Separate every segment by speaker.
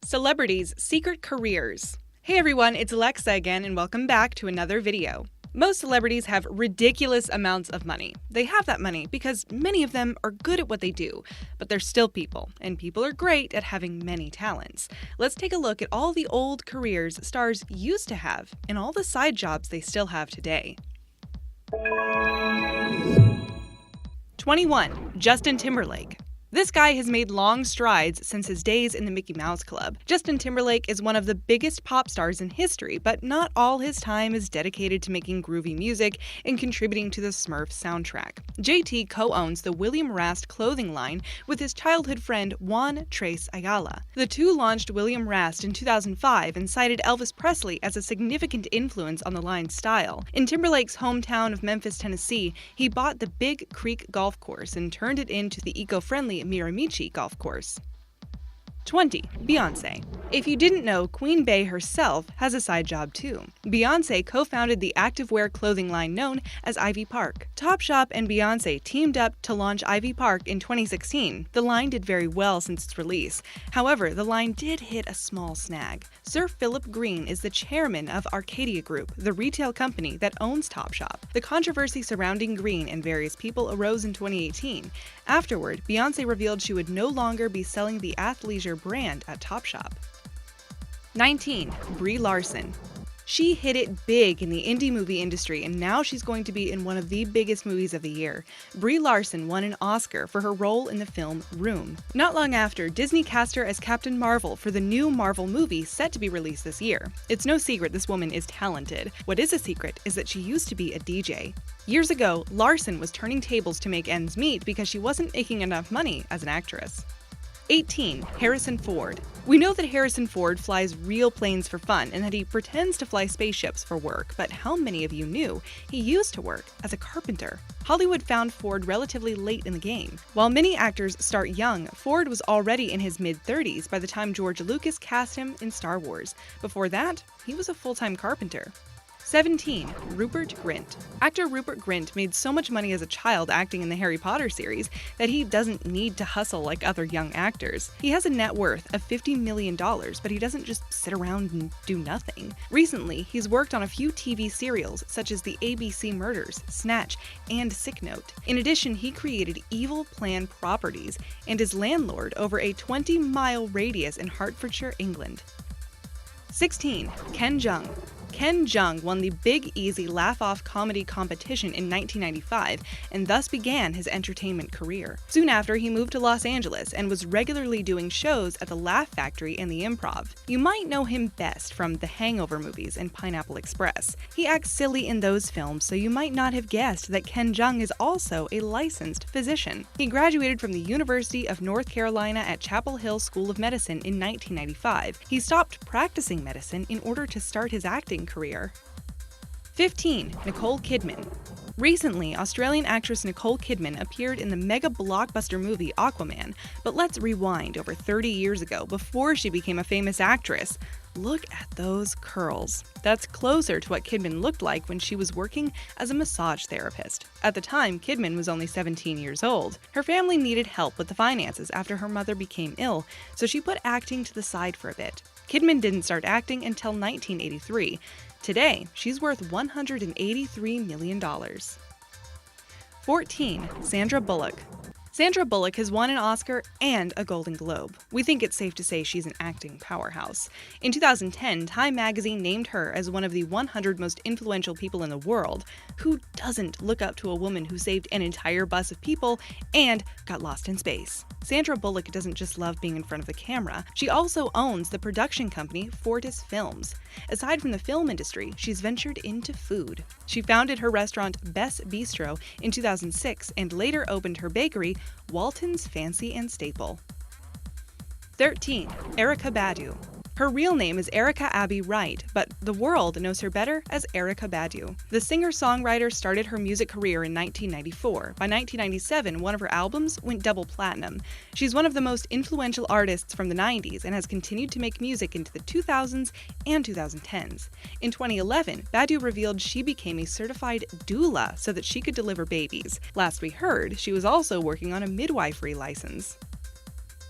Speaker 1: Celebrities' secret careers. Hey everyone, it's Alexa again, and welcome back to another video. Most celebrities have ridiculous amounts of money. They have that money because many of them are good at what they do, but they're still people, and people are great at having many talents. Let's take a look at all the old careers stars used to have and all the side jobs they still have today. 21. Justin Timberlake. This guy has made long strides since his days in the Mickey Mouse Club. Justin Timberlake is one of the biggest pop stars in history, but not all his time is dedicated to making groovy music and contributing to the Smurfs soundtrack. JT co-owns the William Rast clothing line with his childhood friend Juan Trace Ayala. The two launched William Rast in 2005 and cited Elvis Presley as a significant influence on the line's style. In Timberlake's hometown of Memphis, Tennessee, he bought the Big Creek Golf Course and turned it into the eco-friendly Miramichi Golf Course. 20. Beyonce. If you didn't know, Queen Bey herself has a side job too. Beyonce co-founded the activewear clothing line known as Ivy Park. Topshop and Beyonce teamed up to launch Ivy Park in 2016. The line did very well since its release. However, the line did hit a small snag. Sir Philip Green is the chairman of Arcadia Group, the retail company that owns Topshop. The controversy surrounding Green and various people arose in 2018. Afterward, Beyonce revealed she would no longer be selling the athleisure brand at Topshop. 19. Brie Larson. She hit it big in the indie movie industry, and now she's going to be in one of the biggest movies of the year. Brie Larson won an Oscar for her role in the film Room. Not long after, Disney cast her as Captain Marvel for the new Marvel movie set to be released this year. It's no secret this woman is talented. What is a secret is that she used to be a DJ. Years ago, Larson was turning tables to make ends meet because she wasn't making enough money as an actress. 18. Harrison Ford. We know that Harrison Ford flies real planes for fun and that he pretends to fly spaceships for work, but how many of you knew he used to work as a carpenter? Hollywood found Ford relatively late in the game. While many actors start young, Ford was already in his mid-30s by the time George Lucas cast him in Star Wars. Before that, he was a full-time carpenter. 17. Rupert Grint. Actor Rupert Grint made so much money as a child acting in the Harry Potter series that he doesn't need to hustle like other young actors. He has a net worth of $50 million, but he doesn't just sit around and do nothing. Recently, he's worked on a few TV serials such as the ABC Murders, Snatch, and Sick Note. In addition, he created Evil Plan Properties and is landlord over a 20-mile radius in Hertfordshire, England. 16. Ken Jeong. Ken Jeong won the Big Easy Laugh-Off comedy competition in 1995 and thus began his entertainment career. Soon after, he moved to Los Angeles and was regularly doing shows at the Laugh Factory and the Improv. You might know him best from the Hangover movies and Pineapple Express. He acts silly in those films, so you might not have guessed that Ken Jeong is also a licensed physician. He graduated from the University of North Carolina at Chapel Hill School of Medicine in 1995. He stopped practicing medicine in order to start his acting career. 15. Nicole Kidman. Recently, Australian actress Nicole Kidman appeared in the mega blockbuster movie Aquaman, but let's rewind over 30 years ago before she became a famous actress. Look at those curls. That's closer to what Kidman looked like when she was working as a massage therapist. At the time, Kidman was only 17 years old. Her family needed help with the finances after her mother became ill, so she put acting to the side for a bit. Kidman didn't start acting until 1983. Today, she's worth $183 million. 14. Sandra Bullock. Sandra Bullock has won an Oscar and a Golden Globe. We think it's safe to say she's an acting powerhouse. In 2010, Time magazine named her as one of the 100 most influential people in the world. Who doesn't look up to a woman who saved an entire bus of people and got lost in space? Sandra Bullock doesn't just love being in front of the camera, she also owns the production company Fortis Films. Aside from the film industry, she's ventured into food. She founded her restaurant Bess Bistro in 2006 and later opened her bakery Walton's Fancy and Staple. 13. Erykah Badu. Her real name is Erykah Abby Wright, but the world knows her better as Erykah Badu. The singer-songwriter started her music career in 1994. By 1997, one of her albums went double platinum. She's one of the most influential artists from the 90s and has continued to make music into the 2000s and 2010s. In 2011, Badu revealed she became a certified doula so that she could deliver babies. Last we heard, she was also working on a midwifery license.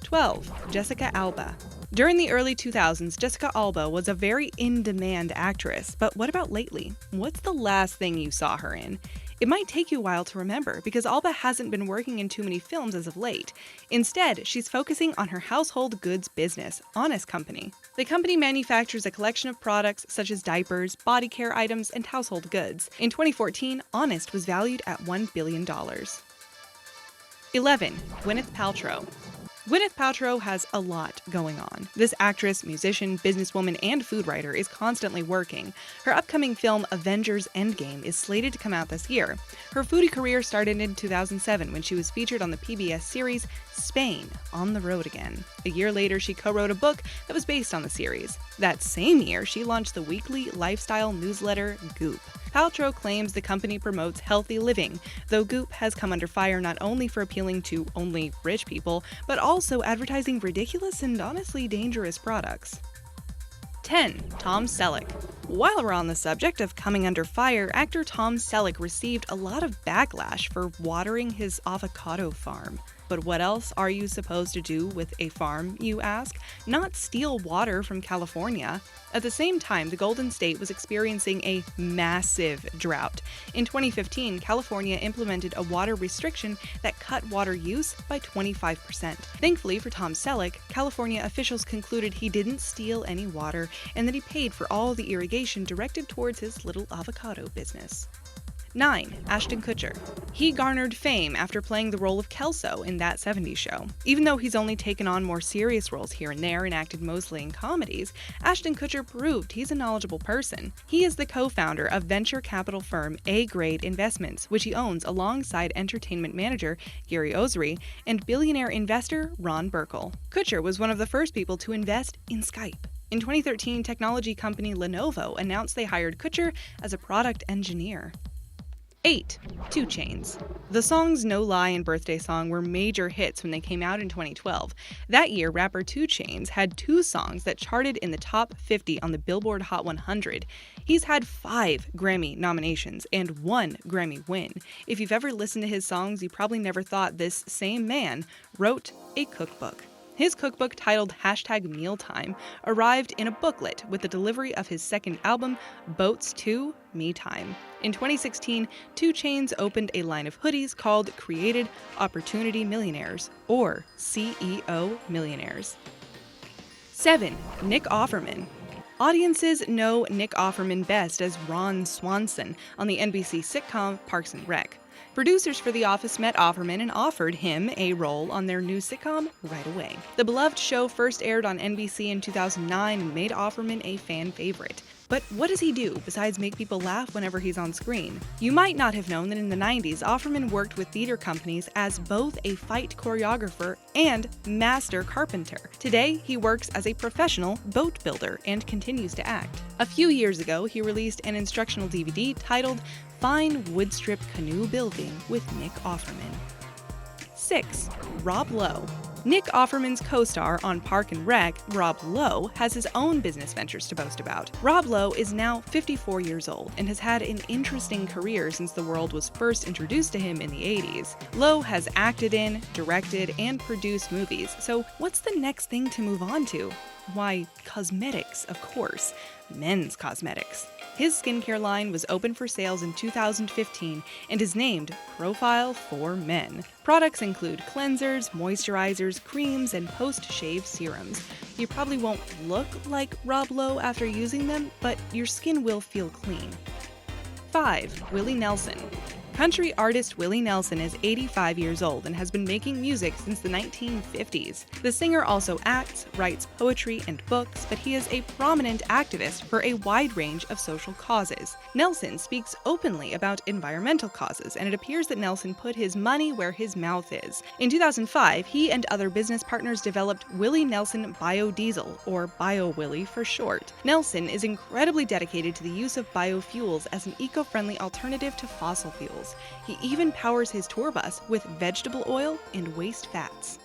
Speaker 1: 12. Jessica Alba. During the early 2000s, Jessica Alba was a very in-demand actress, but what about lately? What's the last thing you saw her in? It might take you a while to remember because Alba hasn't been working in too many films as of late. Instead, she's focusing on her household goods business, Honest Company. The company manufactures a collection of products such as diapers, body care items, and household goods. In 2014, Honest was valued at $1 billion. 11. Gwyneth Paltrow. Gwyneth Paltrow has a lot going on. This actress, musician, businesswoman, and food writer is constantly working. Her upcoming film Avengers Endgame is slated to come out this year. Her foodie career started in 2007 when she was featured on the PBS series Spain, On the Road Again. A year later, she co-wrote a book that was based on the series. That same year, she launched the weekly lifestyle newsletter Goop. Paltrow claims the company promotes healthy living, though Goop has come under fire not only for appealing to only rich people, but also advertising ridiculous and honestly dangerous products. 10. Tom Selleck. While we're on the subject of coming under fire, actor Tom Selleck received a lot of backlash for watering his avocado farm. But what else are you supposed to do with a farm, you ask? Not steal water from California. At the same time, the Golden State was experiencing a massive drought. In 2015, California implemented a water restriction that cut water use by 25%. Thankfully for Tom Selleck, California officials concluded he didn't steal any water and that he paid for all the irrigation directed towards his little avocado business. 9. Ashton Kutcher. He garnered fame after playing the role of Kelso in That 70s Show. Even though he's only taken on more serious roles here and there and acted mostly in comedies, Ashton Kutcher proved he's a knowledgeable person. He is the co-founder of venture capital firm A-Grade Investments, which he owns alongside entertainment manager Gary Osry and billionaire investor Ron Burkle. Kutcher was one of the first people to invest in Skype. In 2013, technology company Lenovo announced they hired Kutcher as a product engineer. 8. 2 Chainz. The songs No Lie and Birthday Song were major hits when they came out in 2012. That year, rapper 2 Chainz had 2 songs that charted in the top 50 on the Billboard Hot 100. He's had 5 Grammy nominations and 1 Grammy win. If you've ever listened to his songs, you probably never thought this same man wrote a cookbook. His cookbook, titled #Mealtime, arrived in a booklet with the delivery of his second album, B.O.A.T.S II, Me Time. In 2016, 2 Chainz opened a line of hoodies called Created Opportunity Millionaires, or CEO Millionaires. 7. Nick Offerman. Audiences know Nick Offerman best as Ron Swanson on the NBC sitcom Parks and Rec. Producers for The Office met Offerman and offered him a role on their new sitcom right away. The beloved show first aired on NBC in 2009 and made Offerman a fan favorite. But what does he do besides make people laugh whenever he's on screen? You might not have known that in the 90s, Offerman worked with theater companies as both a fight choreographer and master carpenter. Today, he works as a professional boat builder and continues to act. A few years ago, he released an instructional DVD titled Fine Woodstrip Canoe Building with Nick Offerman. 6. Rob Lowe. Nick Offerman's co-star on Park and Rec, Rob Lowe, has his own business ventures to boast about. Rob Lowe is now 54 years old and has had an interesting career since the world was first introduced to him in the 80s. Lowe has acted in, directed, and produced movies, so what's the next thing to move on to? Why, cosmetics, of course. Men's cosmetics. His skincare line was open for sales in 2015 and is named Profile for Men. Products include cleansers, moisturizers, creams, and post-shave serums. You probably won't look like Rob Lowe after using them, but your skin will feel clean. 5. Willie Nelson. Country artist Willie Nelson is 85 years old and has been making music since the 1950s. The singer also acts, writes poetry and books, but he is a prominent activist for a wide range of social causes. Nelson speaks openly about environmental causes, and it appears that Nelson put his money where his mouth is. In 2005, he and other business partners developed Willie Nelson Biodiesel, or BioWillie for short. Nelson is incredibly dedicated to the use of biofuels as an eco-friendly alternative to fossil fuels. He even powers his tour bus with vegetable oil and waste fats.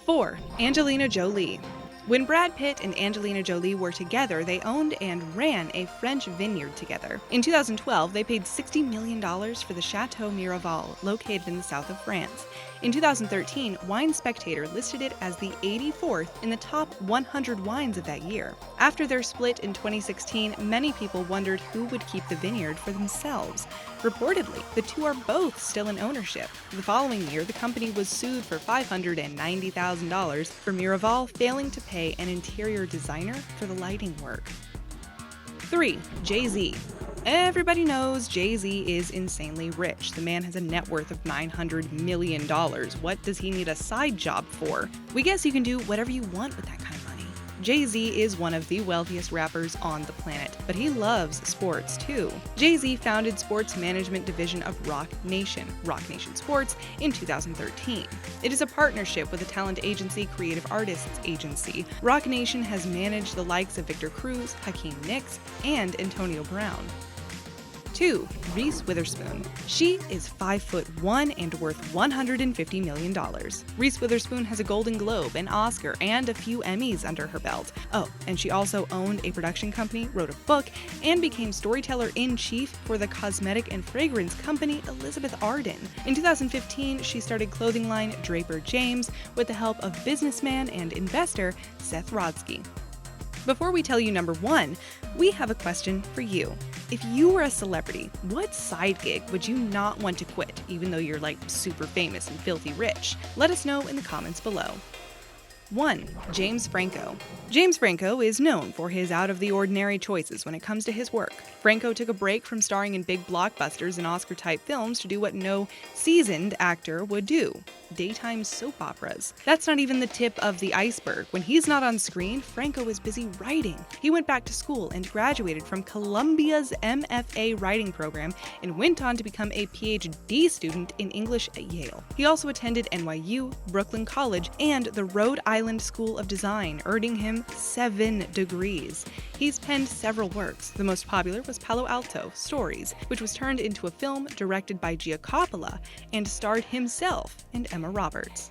Speaker 1: 4. Angelina Jolie. When Brad Pitt and Angelina Jolie were together, they owned and ran a French vineyard together. In 2012, they paid $60 million for the Chateau Miraval, located in the south of France. In 2013, Wine Spectator listed it as the 84th in the top 100 wines of that year. After their split in 2016, many people wondered who would keep the vineyard for themselves. Reportedly, the two are both still in ownership. The following year, the company was sued for $590,000 for Miraval failing to pay an interior designer for the lighting work. 3. JayZ. Everybody knows JayZ is insanely rich. The man has a net worth of $900 million. What does he need a side job for? We guess you can do whatever you want with that kind of money. JayZ is one of the wealthiest rappers on the planet, but he loves sports too. JayZ founded sports management division of Roc Nation Sports, in 2013. It is a partnership with the talent agency Creative Artists Agency. Roc Nation has managed the likes of Victor Cruz, Hakeem Nicks, and Antonio Brown. 2. Reese Witherspoon. She is 5'1" and worth $150 million. Reese Witherspoon has a Golden Globe, an Oscar, and a few Emmys under her belt. Oh, and she also owned a production company, wrote a book, and became storyteller-in-chief for the cosmetic and fragrance company Elizabeth Arden. In 2015, she started clothing line Draper James with the help of businessman and investor Seth Rodsky. Before we tell you number 1, we have a question for you. If you were a celebrity, what side gig would you not want to quit, even though you're like super famous and filthy rich? Let us know in the comments below. 1. James Franco. James Franco is known for his out-of-the-ordinary choices when it comes to his work. Franco took a break from starring in big blockbusters and Oscar-type films to do what no seasoned actor would do: daytime soap operas. That's not even the tip of the iceberg. When he's not on screen, Franco is busy writing. He went back to school and graduated from Columbia's MFA writing program and went on to become a PhD student in English at Yale. He also attended NYU, Brooklyn College, and the Rhode Island School of Design, earning him 7 degrees. He's penned several works. The most popular was Palo Alto Stories, which was turned into a film directed by Gia Coppola and starred himself and Emma Roberts.